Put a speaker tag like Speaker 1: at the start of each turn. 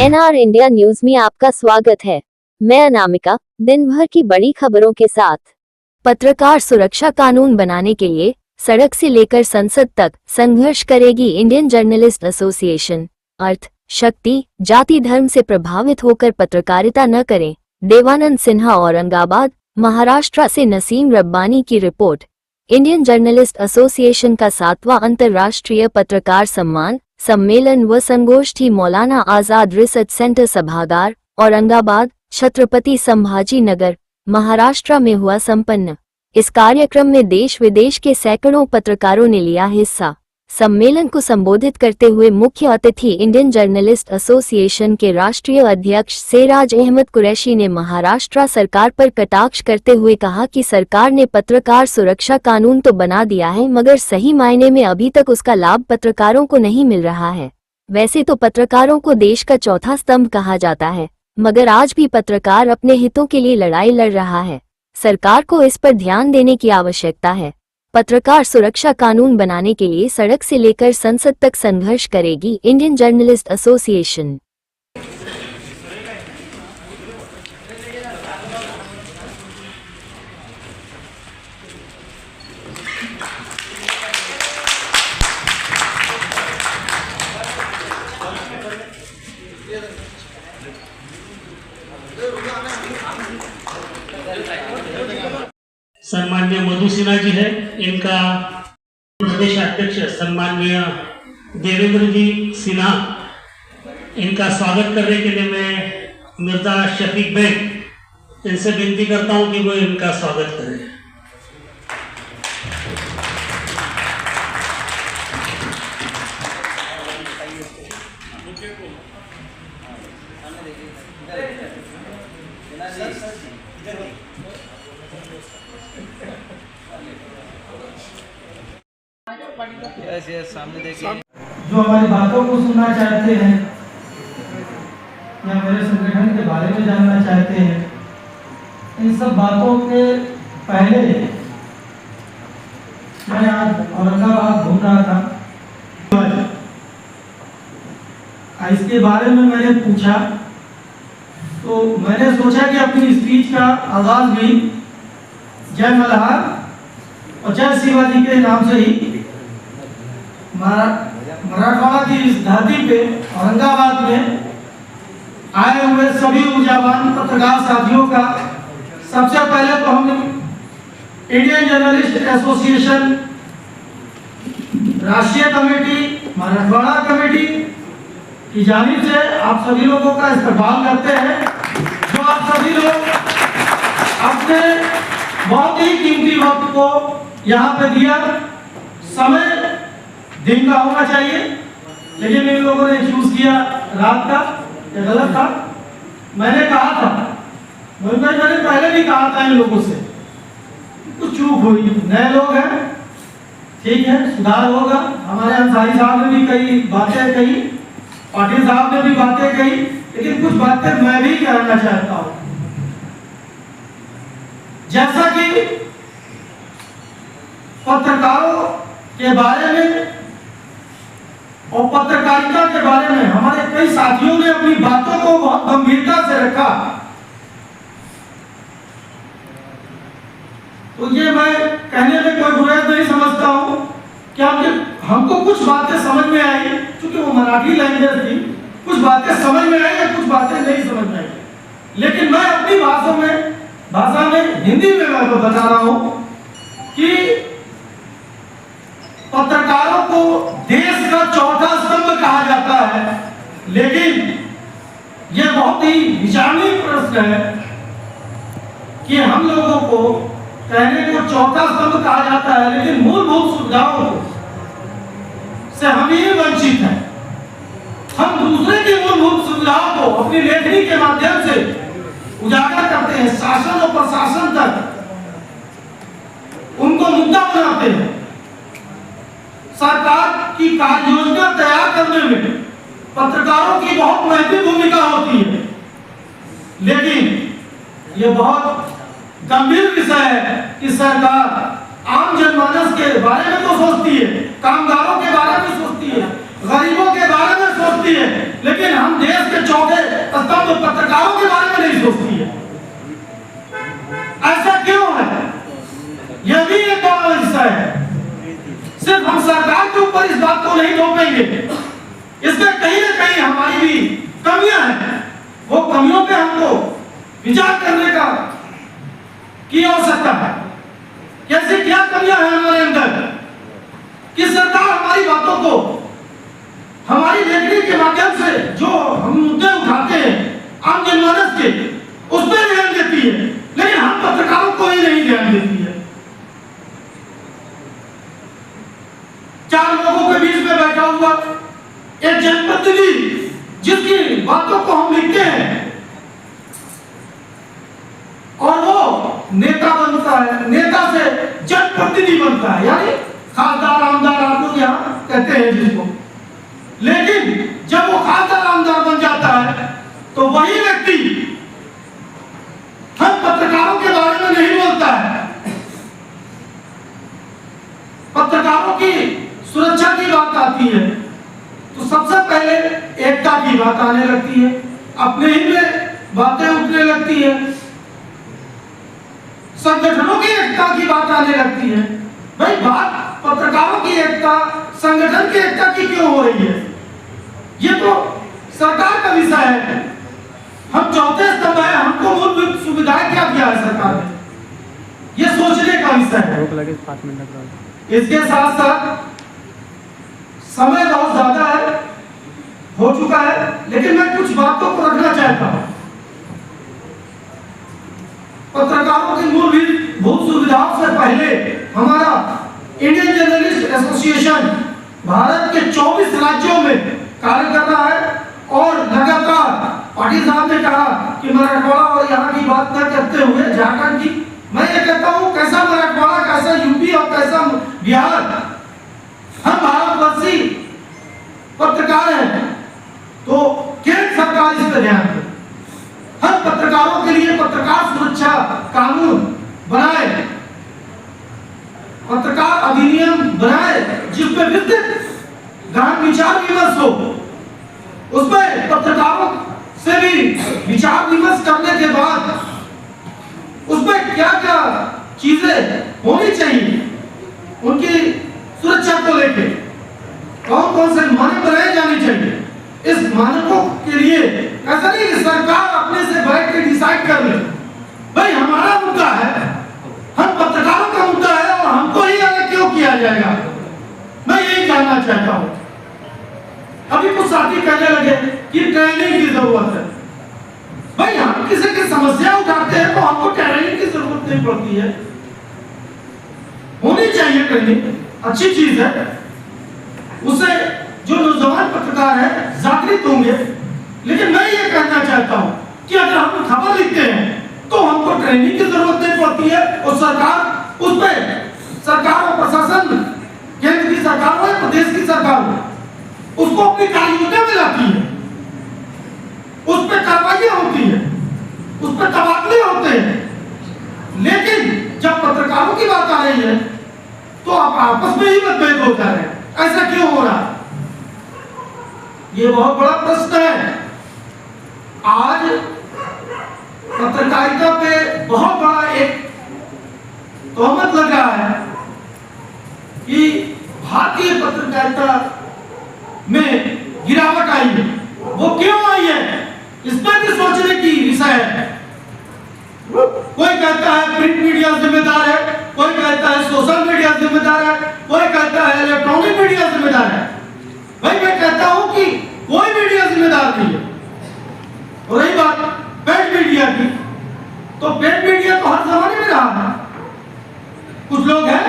Speaker 1: NR India news में आपका स्वागत है। मैं अनामिका। दिन भर की बड़ी खबरों के साथ। पत्रकार सुरक्षा कानून बनाने के लिए सड़क से लेकर संसद तक संघर्ष करेगी इंडियन जर्नलिस्ट एसोसिएशन। अर्थ, शक्ति, जाति धर्म से प्रभावित होकर पत्रकारिता न करें। देवानंद सिन्हा, औरंगाबाद, महाराष्ट्र से नसीम रब्बानी की रिपोर्ट। इंडियन जर्नलिस्ट एसोसिएशन का 7वां अंतर्राष्ट्रीय पत्रकार सम्मान सम्मेलन व संगोष्ठी मौलाना आजाद रिसर्च सेंटर सभागार, औरंगाबाद, छत्रपति संभाजी नगर, महाराष्ट्र में हुआ संपन्न। इस कार्यक्रम में देश विदेश के सैकड़ों पत्रकारों ने लिया हिस्सा। सम्मेलन को संबोधित करते हुए मुख्य अतिथि इंडियन जर्नलिस्ट एसोसिएशन के राष्ट्रीय अध्यक्ष सेराज अहमद कुरैशी ने महाराष्ट्र सरकार पर कटाक्ष करते हुए कहा कि सरकार ने पत्रकार सुरक्षा कानून तो बना दिया है, मगर सही मायने में अभी तक उसका लाभ पत्रकारों को नहीं मिल रहा है। वैसे तो पत्रकारों को देश का चौथा स्तंभ कहा जाता है, मगर आज भी पत्रकार अपने हितों के लिए लड़ाई लड़ रहा है। सरकार को इस पर ध्यान देने की आवश्यकता है। पत्रकार सुरक्षा कानून बनाने के लिए सड़क से लेकर संसद तक संघर्ष करेगी इंडियन जर्नलिस्ट एसोसिएशन।
Speaker 2: सम्मान्य मधु सिन्हा जी है, इनका प्रदेश अध्यक्ष सम्मान्य देवेंद्र जी सिन्हा, इनका स्वागत करने के लिए मैं मिर्जा शफीक बेग इनसे विनती करता हूं कि वो इनका स्वागत करें।
Speaker 3: सामने देखिए,
Speaker 4: जो हमारी बातों को सुनना चाहते हैं या मेरे संगठन के बारे में जानना चाहते हैं, इन सब बातों के पहले मैं आज औरंगाबाद घूम रहा था। इसके बारे में मैंने पूछा तो मैंने सोचा कि अपनी स्पीच का आगाज भी जय मल्हार और जय शिवाजी के नाम से ही मराठवाड़ा की इस धरती पे औरंगाबाद में आए हुए सभी ऊर्जावान पत्रकार साथियों का सबसे पहले तो हम इंडियन जर्नलिस्ट एसोसिएशन राष्ट्रीय कमेटी, मराठवाड़ा कमेटी की जानिब से आप सभी लोगों का इस्तेमाल करते हैं, जो आप सभी लोग अपने बहुत ही कीमती वक्त को यहाँ पे दिया। समय दिन का होना चाहिए, लेकिन इन लोगों ने चूज किया रात का, ये गलत था। मैंने कहा था, मैंने पहले भी कहा था इन लोगों से, कुछ चूक हुई, नए लोग हैं, ठीक है, सुधार होगा। हमारे अंसारी साहब ने भी कई बातें कही, पाटिल साहब ने भी बातें कही, लेकिन कुछ बातें मैं भी कहना चाहता हूं। जैसा कि पत्रकारों के बारे में और पत्रकारिता के बारे में हमारे कई साथियों ने अपनी बातों को बहुत गंभीरता से रखा, तो ये मैं कहने में कोई बुराई नहीं समझता हूं कि हमको कुछ बातें समझ में आई, क्योंकि वो मराठी लैंग्वेज थी, कुछ बातें समझ में आई या कुछ बातें नहीं समझ में आई। लेकिन मैं अपनी भाषा में हिंदी में मैं बता रहा हूं कि पत्रकारों को देश का चौथा स्तंभ कहा जाता है, लेकिन यह बहुत ही विचारणीय प्रश्न है कि हम लोगों को कहने को चौथा स्तंभ कहा जाता है, लेकिन मूलभूत सुविधाओं से हम ही वंचित हैं। हम दूसरे की मूलभूत सुविधाओं को अपनी लेखनी के माध्यम से उजागर करते हैं, शासन और प्रशासन तक उनको मुद्दा बनाते हैं। सरकार की कार्य योजना तैयार करने में पत्रकारों की बहुत महत्वपूर्ण भूमिका होती है, लेकिन यह बहुत गंभीर विषय है कि सरकार आम जनमानस के बारे में तो सोचती है, कामगारों के बारे में सोचती है, गरीबों के बारे में सोचती है। सोचती है, लेकिन हम देश के चौथे स्तंभ पत्रकारों के बारे में नहीं सोचती है। ऐसा क्यों है? यह भी एक बड़ा विषय है। सिर्फ हम सरकार के ऊपर इस बात को नहीं थोपेंगे, इसमें कहीं ना कहीं हमारी भी कमियां हैं। वो कमियों पे हमको विचार करने की आवश्यकता है। कैसे क्या कमियां हैं हमारे अंदर कि सरकार हमारी बातों को हमारी लेखनी के माध्यम से जो हम मुद्दे उठाते हैं आम जनमानस के, उस पर ध्यान देती है, लेकिन हम पत्रकारों को ही नहीं ध्यान देती है। 4 लोगों के बीच में बैठा हुआ एक जनप्रतिनिधि जिसकी बातों को हम लिखते हैं और वो नेता बनता है, नेता से जनप्रतिनिधि बनता है, यानी खासदार आमदार आप लोग यहाँ कहते हैं जिसको। लेकिन जब वो खासदार आमदार बन जाता है तो वही व्यक्ति हम पत्रकारों के बारे में नहीं बोलता है। पत्रकारों की सुरक्षा की बात आती है तो सबसे पहले एकता की बात आने लगती है, अपने ही में बातें उठने लगती है, संगठनों की एकता की बात आने लगती है। भाई बात पत्रकारों की एकता, संगठन की एकता की क्यों हो रही है? ये तो सरकार का विषय है। हम चौथे स्तंभ है, हमको मूलभूत सुविधाएं क्या दिया है सरकार ने, ये सोचने का विषय है। इसके साथ साथ समय बहुत ज्यादा है, हो चुका है, लेकिन मैं कुछ बातों को रखना चाहता हूं। पत्रकारों की मूलभूत सुविधाओं से पहले हमारा इंडियन जर्नलिस्ट एसोसिएशन भारत के 24 राज्यों में कार्य कर रहा है और लगातार पाटिल साहब ने कहा कि मराठवाड़ा और यहाँ की बात न करते हुए झारखंड की, मैं ये कहता हूँ कैसा मराठवाड़ा, कैसा यूपी और कैसा बिहार, हम भारतवर्षी पत्रकार हैं तो केंद्र सरकार इस पर ध्यान दे। हम पत्रकारों के लिए पत्रकार सुरक्षा कानून बनाए, पत्रकार अधिनियम बनाए जिसमें विस्तृत गहन विचार विमर्श हो, उसमें पत्रकारों से भी विचार विमर्श करने के बाद उसमें क्या क्या चीजें होनी चाहिए, उनकी सुरक्षा को लेकर कौन कौन से मानक बनाए जाने चाहिए, इस मानकों के लिए ऐसा नहीं कि सरकार अपने से बैठ के डिसाइड कर ले। भाई हमारा मुद्दा है, हम पत्रकारों का मुद्दा है और हमको ही अलग क्यों किया जाएगा, मैं यही जानना चाहता हूँ। अभी कुछ साथी कहने लगे कि ट्रेनिंग की जरूरत है। भाई हम किसी की समस्या उठाते हैं तो हमको ट्रेनिंग की जरूरत नहीं पड़ती है, होनी चाहिए ट्रेनिंग, अच्छी चीज है, उससे जो नौजवान पत्रकार है जागृत होंगे। लेकिन मैं ये कहना चाहता हूं कि अगर हम खबर लिखते हैं तो हमको ट्रेनिंग की जरूरत नहीं पड़ती है और सरकार उस पर, सरकार और प्रशासन, केंद्र की सरकार हो या प्रदेश की सरकार हो, उसको अपनी कार्ययोजना में लाती है, उस पर कार्रवाइयां होती है, उस पर तबादले होते हैं। लेकिन जब पत्रकारों की बात आ रही है तो आप आपस में ही मतभेद हो जा रहे हैं, ऐसा क्यों हो रहा है? ये बहुत बड़ा प्रश्न है। आज पत्रकारिता पे बहुत बड़ा एक तोहमत लग रहा है कि भारतीय पत्रकारिता में गिरावट आई है। वो क्यों आई है, इस पर भी सोचने की विषय है। कोई कहता है प्रिंट मीडिया जिम्मेदार है, कोई कहता है सोशल मीडिया जिम्मेदार है, कोई कहता है इलेक्ट्रॉनिक मीडिया जिम्मेदार है। भाई मैं कहता हूं कि कोई मीडिया जिम्मेदार नहीं है। और रही बात प्रिंट मीडिया की, तो प्रिंट मीडिया तो हर जमाने में रहा है। कुछ लोग हैं